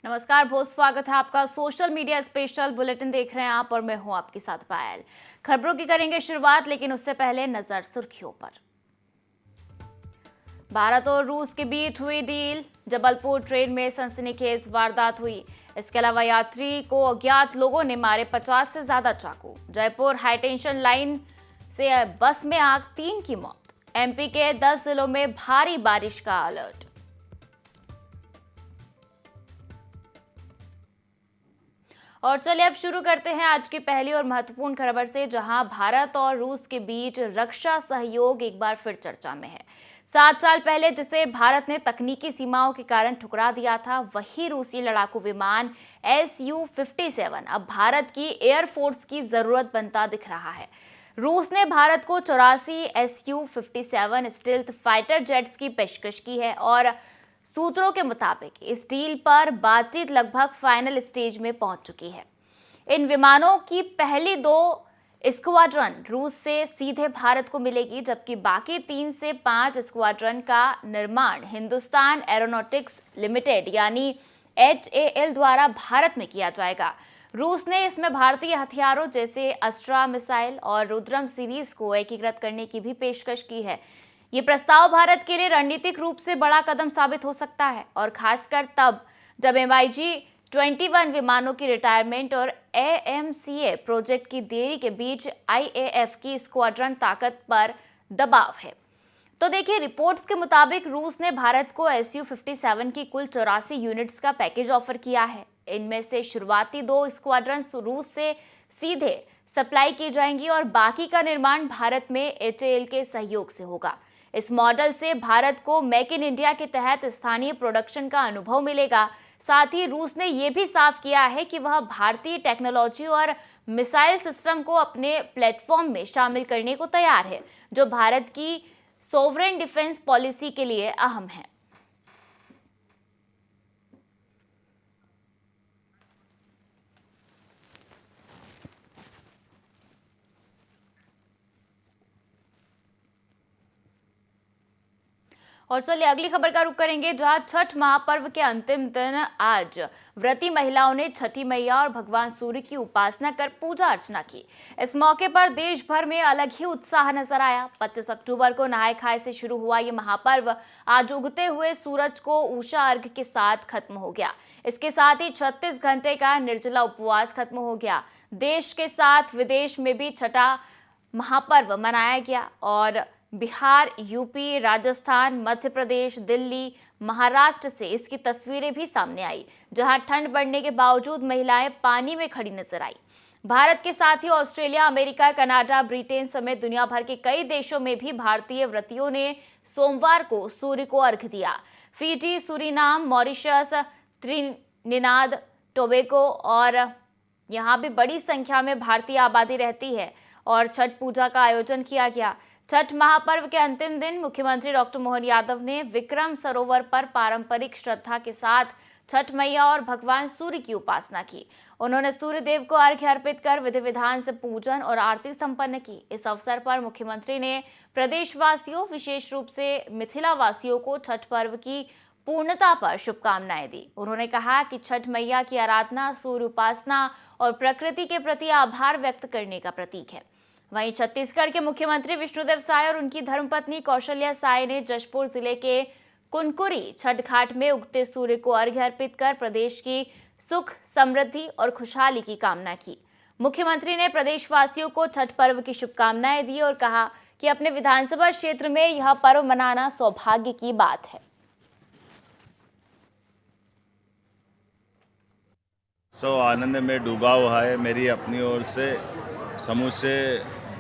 नमस्कार, बहुत स्वागत है आपका सोशल मीडिया स्पेशल बुलेटिन देख रहे हैं आप और मैं हूं आपके साथ पायल। खबरों की करेंगे शुरुआत, लेकिन उससे पहले नजर सुर्खियों पर। भारत और रूस के बीच हुई डील, जबलपुर ट्रेन में सनसनीखेज वारदात हुई। इसके अलावा यात्री को अज्ञात लोगों ने मारे 50 से ज्यादा चाकू। जयपुर हाईटेंशन लाइन से बस में आग, 3 की मौत। एमपी के 10 जिलों में भारी बारिश का अलर्ट। और चलिए अब शुरू करते हैं आज की पहली और महत्वपूर्ण खबर से, जहां भारत और रूस के बीच रक्षा सहयोग एक बार फिर चर्चा में है। 7 साल पहले जिसे भारत ने तकनीकी सीमाओं के कारण ठुकरा दिया था, वही रूसी लड़ाकू विमान Su-57 अब भारत की एयरफोर्स की जरूरत बनता दिख रहा है। रूस ने भारत को 84 Su-57 स्टील्थ फाइटर जेट्स की पेशकश की है और सूत्रों के मुताबिक इस डील पर बातचीत लगभग फाइनल स्टेज में पहुंच चुकी है। इन विमानों की पहली 2 स्क्वाड्रन रूस से सीधे भारत को मिलेगी, जबकि बाकी 3 से 5 स्क्वाड्रन का निर्माण हिंदुस्तान एरोनॉटिक्स लिमिटेड यानी HAL द्वारा भारत में किया जाएगा। रूस ने इसमें भारतीय हथियारों जैसे अस्त्रा मिसाइल और रुद्रम सीरीज को एकीकृत करने की भी पेशकश की है। ये प्रस्ताव भारत के लिए रणनीतिक रूप से बड़ा कदम साबित हो सकता है, और खासकर तब जब MiG-21 विमानों की रिटायरमेंट और AMCA प्रोजेक्ट की देरी के बीच IAF की स्क्वाड्रन ताकत पर दबाव है। तो देखिए, रिपोर्ट्स के मुताबिक रूस ने भारत को Su-57 की कुल 84 यूनिट्स का पैकेज ऑफर किया है। इनमें से शुरुआती 2 स्क्वाड्रन रूस से सीधे सप्लाई की जाएंगी और बाकी का निर्माण भारत में HAL के सहयोग से होगा। इस मॉडल से भारत को मेक इन इंडिया के तहत स्थानीय प्रोडक्शन का अनुभव मिलेगा। साथ ही रूस ने यह भी साफ किया है कि वह भारतीय टेक्नोलॉजी और मिसाइल सिस्टम को अपने प्लेटफॉर्म में शामिल करने को तैयार है, जो भारत की सोवरेन डिफेंस पॉलिसी के लिए अहम है। और चलिए अगली खबर का रुख करेंगे, जहां छठ महापर्व के अंतिम दिन आज व्रती महिलाओं ने छठी मैया और भगवान सूर्य की उपासना कर पूजा अर्चना की। इस मौके पर देश भर में अलग ही उत्साह नजर आया। 25 अक्टूबर को नहाय खाए से शुरू हुआ ये महापर्व आज उगते हुए सूरज को उषा अर्घ के साथ खत्म हो गया। इसके साथ ही 36 घंटे का निर्जला उपवास खत्म हो गया। देश के साथ विदेश में भी छठा महापर्व मनाया गया और बिहार, यूपी, राजस्थान, मध्य प्रदेश, दिल्ली, महाराष्ट्र से इसकी तस्वीरें भी सामने आई, जहां ठंड बढ़ने के बावजूद महिलाएं पानी में खड़ी नजर आई। भारत के साथ ही ऑस्ट्रेलिया, अमेरिका, कनाडा, ब्रिटेन समेत दुनिया भर के कई देशों में भी भारतीय व्रतियों ने सोमवार को सूर्य को अर्घ दिया। Fiji, Suriname, Mauritius, Trinidad Tobago और यहाँ भी बड़ी संख्या में भारतीय आबादी रहती है और छठ पूजा का आयोजन किया गया। छठ महापर्व के अंतिम दिन मुख्यमंत्री डॉक्टर मोहन यादव ने विक्रम सरोवर पर पारंपरिक श्रद्धा के साथ छठ मैया और भगवान सूर्य की उपासना की। उन्होंने सूर्य देव को अर्घ्य अर्पित कर विधि विधान से पूजन और आरती संपन्न की। इस अवसर पर मुख्यमंत्री ने प्रदेशवासियों, विशेष रूप से मिथिला वासियों को छठ पर्व की पूर्णता पर शुभकामनाएं दी। उन्होंने कहा कि छठ मैया की आराधना सूर्य उपासना और प्रकृति के प्रति आभार व्यक्त करने का प्रतीक है। वहीं छत्तीसगढ़ के मुख्यमंत्री विष्णुदेव साय और उनकी धर्मपत्नी कौशल्या साय ने जशपुर जिले के कुनकुरी छठ घाट में उगते सूर्य को अर्घ्य अर्पित कर प्रदेश की सुख, समृद्धि और खुशहाली की कामना की। मुख्यमंत्री ने प्रदेशवासियों को छठ पर्व की शुभकामनाएं दी और कहा कि अपने विधानसभा क्षेत्र में यह पर्व मनाना सौभाग्य की बात है। आनंद में डूबा हुआ है। मेरी अपनी ओर से समूचे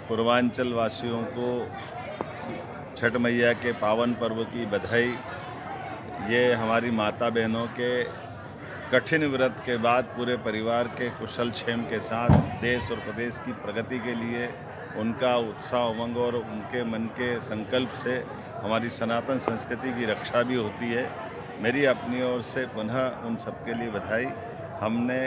पूर्वांचल वासियों को छठ मैया के पावन पर्व की बधाई। ये हमारी माता बहनों के कठिन व्रत के बाद पूरे परिवार के कुशल क्षेम के साथ देश और प्रदेश की प्रगति के लिए उनका उत्साह, उमंग और उनके मन के संकल्प से हमारी सनातन संस्कृति की रक्षा भी होती है। मेरी अपनी ओर से पुनः उन सबके लिए बधाई। हमने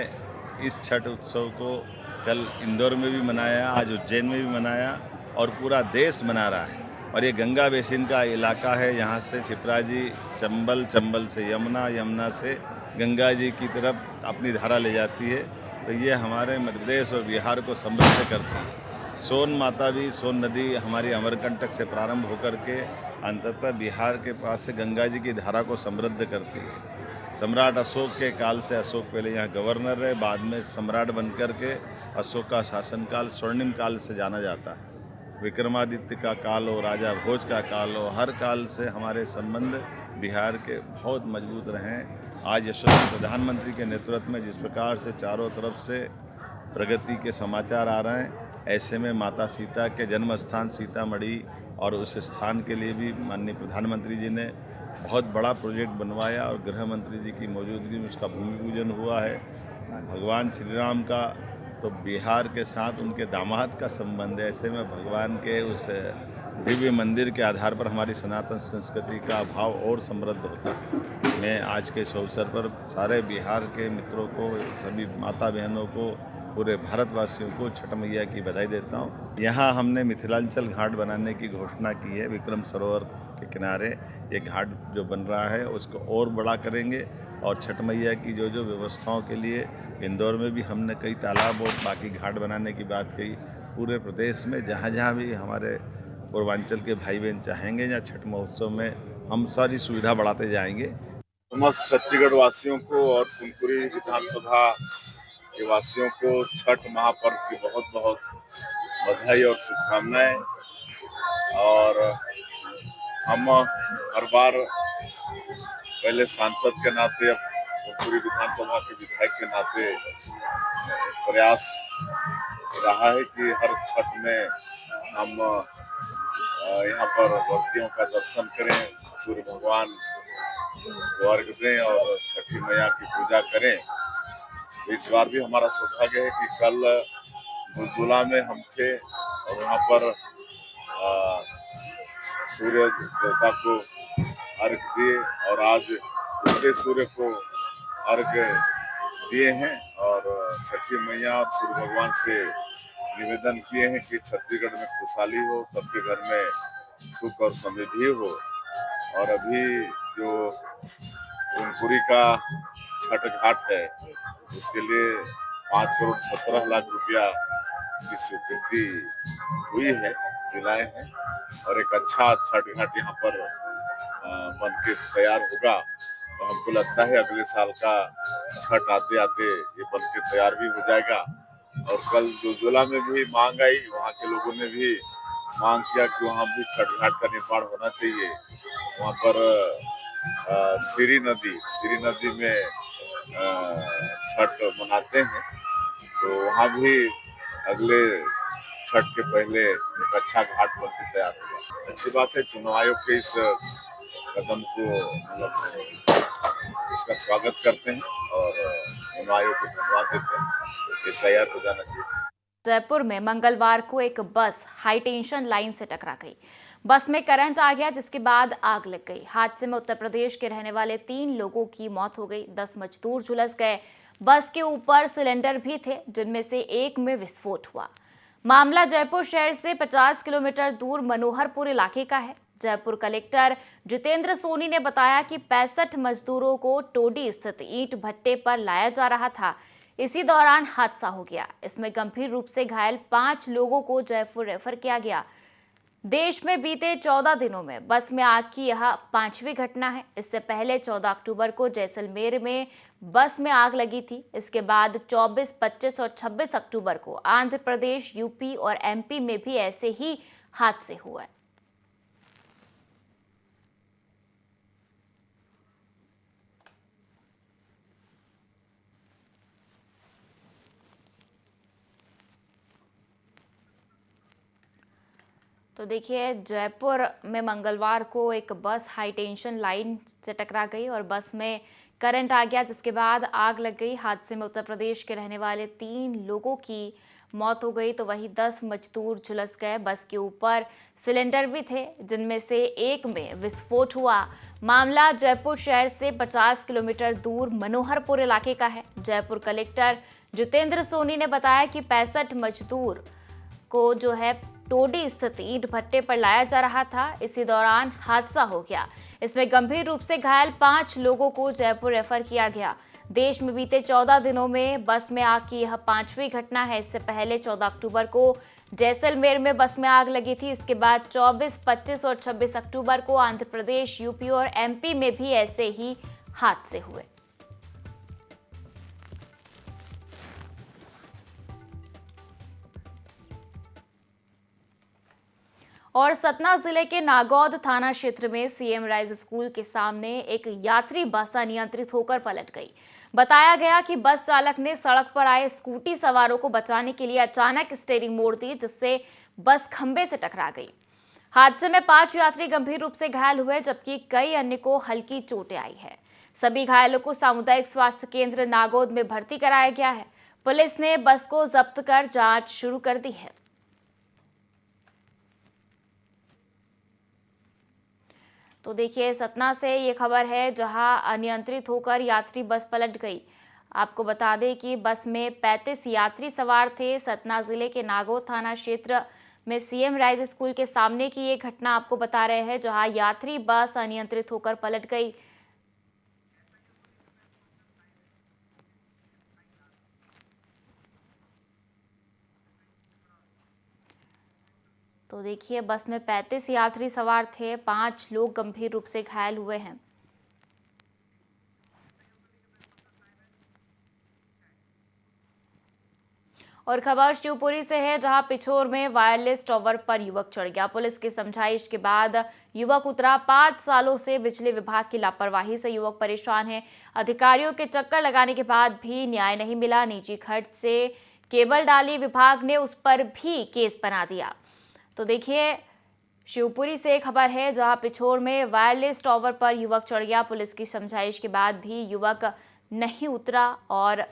इस छठ उत्सव को कल इंदौर में भी मनाया, आज उज्जैन में भी मनाया और पूरा देश मना रहा है। और ये गंगा बेसिन का इलाका है। यहाँ से छिपराजी, चंबल, चंबल से यमुना, यमुना से गंगा जी की तरफ अपनी धारा ले जाती है। तो ये हमारे मध्य प्रदेश और बिहार को समृद्ध करती है। सोन माता भी, सोन नदी हमारी अमरकंटक से प्रारंभ होकर के अंततः बिहार के पास से गंगा जी की धारा को समृद्ध करती है। सम्राट अशोक के काल से, अशोक पहले यहाँ गवर्नर रहे, बाद में सम्राट बनकर के अशोक का शासनकाल स्वर्णिम काल से जाना जाता है। विक्रमादित्य का काल हो, राजा भोज का काल हो, हर काल से हमारे संबंध बिहार के बहुत मजबूत रहे हैं। आज यशस्वी प्रधानमंत्री के नेतृत्व में जिस प्रकार से चारों तरफ से प्रगति के समाचार आ रहे हैं, ऐसे में माता सीता के जन्म स्थान सीतामढ़ी और उस स्थान के लिए भी माननीय प्रधानमंत्री जी ने बहुत बड़ा प्रोजेक्ट बनवाया और गृह मंत्री जी की मौजूदगी में उसका भूमि पूजन हुआ है। भगवान श्री राम का तो बिहार के साथ उनके दामाद का संबंध है। ऐसे में भगवान के उस दिव्य मंदिर के आधार पर हमारी सनातन संस्कृति का भाव और समृद्ध होता है। मैं आज के इस अवसर पर सारे बिहार के मित्रों को, सभी माता बहनों को, पूरे भारतवासियों को छठ मैया की बधाई देता हूँ। यहाँ हमने मिथिलांचल घाट बनाने की घोषणा की है। विक्रम सरोवर के किनारे ये घाट जो बन रहा है उसको और बड़ा करेंगे और छठ मैया की जो जो व्यवस्थाओं के लिए इंदौर में भी हमने कई तालाब और बाकी घाट बनाने की बात कही। पूरे प्रदेश में जहाँ जहाँ भी हमारे पूर्वांचल के भाई बहन चाहेंगे या छठ महोत्सव में हम सारी सुविधा बढ़ाते जाएंगे। समस्त छत्तीसगढ़ वासियों को और फुलपुरी विधानसभा के वासियों को छठ महापर्व की बहुत बहुत बधाई और शुभकामनाएं। और हम हर बार पहले सांसद के नाते, अब फुलपुरी विधानसभा के विधायक के नाते प्रयास रहा है कि हर छठ में हम यहाँ पर व्रतियों का दर्शन करें, सूर्य भगवान को अर्घ दें और छठी मैया की पूजा करें। इस बार भी हमारा सौभाग्य है कि कल बुलबुला में हम थे और वहाँ पर सूर्य देवता को अर्घ दिए और आज उगते सूर्य को अर्घ दिए हैं और छठी मैया और सूर्य भगवान से निवेदन किए हैं कि छत्तीसगढ़ में खुशहाली हो, सबके घर में सुख और समृद्धि हो। और अभी जो फुलपुरी का छठ घाट है उसके लिए 5,17,00,000 रुपया की स्वीकृति हुई है, दिलाए हैं और एक अच्छा छठ घाट यहाँ पर बन के तैयार होगा। तो हमको लगता है अगले साल का छठ आते आते ये बन के तैयार भी हो जाएगा। और कल जुलजुला में भी मांग आई, वहाँ के लोगों ने भी मांग किया कि वहाँ भी छठ घाट का निर्माण होना चाहिए। वहाँ पर सीरी नदी में छठ मनाते हैं, तो वहाँ भी अगले छठ के पहले एक अच्छा घाट बन के तैयार होगा। अच्छी बात है, चुनाव आयोग के इस कदम को इसका स्वागत करते हैं और चुनाव आयोग को धन्यवाद देते हैं। SIR हो जाना चाहिए। जयपुर में मंगलवार को एक बस हाई टेंशन लाइन से टकरा गई। बस में करंट आ गया जिसके बाद आग लग गई। हादसे में उत्तर प्रदेश के रहने वाले 3 लोगों की मौत हो गई, 10 मजदूर झुलस गए। बस के ऊपर सिलेंडर भी थे जिनमें से एक में विस्फोट हुआ। मामला जयपुर शहर से 50 किलोमीटर दूर मनोहरपुर इलाके का है। जयपुर कलेक्टर जितेंद्र सोनी ने बताया कि 65 मजदूरों को टोडी स्थित ईंट भट्टे पर लाया जा रहा था। इसी दौरान हादसा हो गया। इसमें गंभीर रूप से घायल 5 लोगों को जयपुर रेफर किया गया। देश में बीते 14 दिनों में बस में आग की यह 5वीं घटना है। इससे पहले 14 अक्टूबर को जैसलमेर में बस में आग लगी थी। इसके बाद 24, 25 और 26 अक्टूबर को आंध्र प्रदेश, यूपी और MP में भी ऐसे ही हादसे हुए। तो देखिए, जयपुर में मंगलवार को एक बस हाई टेंशन लाइन से टकरा गई और बस में करंट आ गया जिसके बाद आग लग गई। हादसे में उत्तर प्रदेश के रहने वाले 3 लोगों की मौत हो गई तो वहीं 10 मजदूर झुलस गए। बस के ऊपर सिलेंडर भी थे जिनमें से एक में विस्फोट हुआ। मामला जयपुर शहर से 50 किलोमीटर दूर मनोहरपुर इलाके का है। जयपुर कलेक्टर जितेंद्र सोनी ने बताया कि 65 मजदूर को जो है टोडी स्थित ईंट भट्टे पर लाया जा रहा था। इसी दौरान हादसा हो गया। इसमें गंभीर रूप से घायल 5 लोगों को जयपुर रेफर किया गया। देश में बीते 14 दिनों में बस में आग की यह 5वीं घटना है। इससे पहले 14 अक्टूबर को जैसलमेर में बस में आग लगी थी। इसके बाद 24, 25 और 26 अक्टूबर को आंध्र प्रदेश, यूपी और एमपी में भी ऐसे ही हादसे हुए। और सतना जिले के नागौद थाना क्षेत्र में सीएम राइज स्कूल के सामने एक यात्री बस अनियंत्रित होकर पलट गई। बताया गया कि बस चालक ने सड़क पर आए स्कूटी सवारों को बचाने के लिए अचानक स्टीयरिंग मोड़ दी, जिससे बस खंबे से टकरा गई। हादसे में 5 यात्री गंभीर रूप से घायल हुए, जबकि कई अन्य को हल्की चोटें आई है। सभी घायलों को सामुदायिक स्वास्थ्य केंद्र नागौद में भर्ती कराया गया है। पुलिस ने बस को जब्त कर जांच शुरू कर दी है। तो देखिए, सतना से ये खबर है जहां अनियंत्रित होकर यात्री बस पलट गई। आपको बता दें कि बस में 35 यात्री सवार थे। सतना जिले के नागौद थाना क्षेत्र में सीएम राइज स्कूल के सामने की ये घटना आपको बता रहे हैं, जहां यात्री बस अनियंत्रित होकर पलट गई। तो देखिए, बस में 35 यात्री सवार थे, 5 लोग गंभीर रूप से घायल हुए हैं। और खबर शिवपुरी से है, जहां पिछोर में वायरलेस टावर पर युवक चढ़ गया। पुलिस की समझाइश के बाद युवक उतरा। 5 सालों से बिजली विभाग की लापरवाही से युवक परेशान है। अधिकारियों के चक्कर लगाने के बाद भी न्याय नहीं मिला। निजी खर्च से केबल डाली, विभाग ने उस पर भी केस बना दिया। तो देखिए, शिवपुरी से खबर है, जहां पिछोर में वायरलेस टावर पर युवक चढ़ गया। पुलिस की समझाइश के बाद भी युवक नहीं उतरा और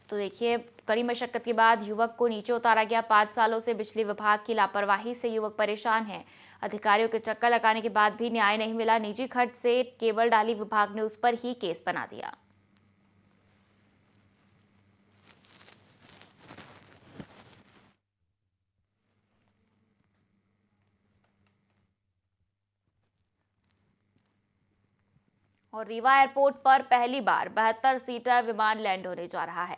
तो देखिए, कड़ी मशक्कत के बाद युवक को नीचे उतारा गया। 5 सालों से बिजली विभाग की लापरवाही से युवक परेशान है। अधिकारियों के चक्कर लगाने के बाद भी न्याय नहीं मिला। निजी खर्च से केबल डाली, विभाग ने उस पर ही केस बना दिया। और रीवा एयरपोर्ट पर पहली बार 72 सीटर विमान लैंड होने जा रहा है।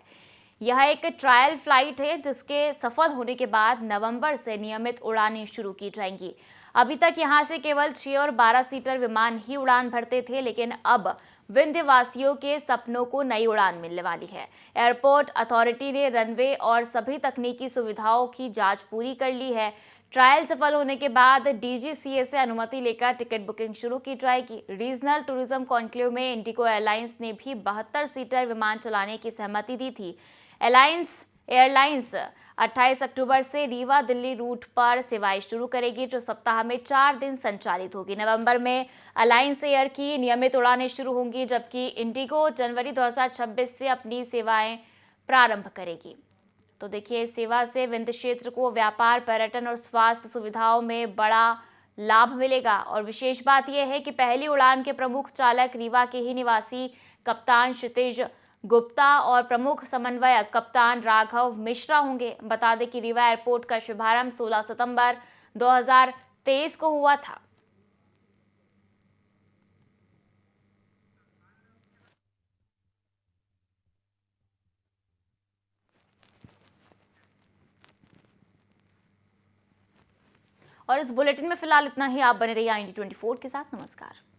यह एक ट्रायल फ्लाइट है, जिसके सफल होने के बाद नवंबर से नियमित उड़ानें शुरू की जाएंगी। अभी तक यहां से केवल 6 और 12 सीटर विमान ही उड़ान भरते थे, लेकिन अब विंध्यवासियों के सपनों को नई उड़ान मिलने वाली है। एयरपोर्ट अथॉरिटी ने रनवे और सभी तकनीकी सुविधाओं की जांच पूरी कर ली है। ट्रायल सफल होने के बाद डीजीसीए से अनुमति लेकर टिकट बुकिंग शुरू की जाएगी। रीजनल टूरिज्म कॉन्क्लेव में इंडिगो एयरलाइंस ने भी 72 सीटर विमान चलाने की सहमति दी थी। एयरलाइंस 28 अक्टूबर से रीवा दिल्ली रूट पर सेवाएं शुरू करेगी, जो सप्ताह में 4 दिन संचालित होगी। नवंबर में अलायंस एयर की नियमित उड़ानें शुरू होंगी, जबकि इंडिगो जनवरी 2026 से अपनी सेवाएं प्रारंभ करेगी। तो देखिए, इस सेवा से विंध्य क्षेत्र को व्यापार, पर्यटन और स्वास्थ्य सुविधाओं में बड़ा लाभ मिलेगा। और विशेष बात यह है कि पहली उड़ान के प्रमुख चालक रीवा के ही निवासी कप्तान क्षितिज गुप्ता और प्रमुख समन्वयक कप्तान राघव मिश्रा होंगे। बता दें कि रीवा एयरपोर्ट का शुभारंभ 16 सितंबर 2023 को हुआ था। और इस बुलेटिन में फिलहाल इतना ही। आप बने रहिए IND24 के साथ। नमस्कार।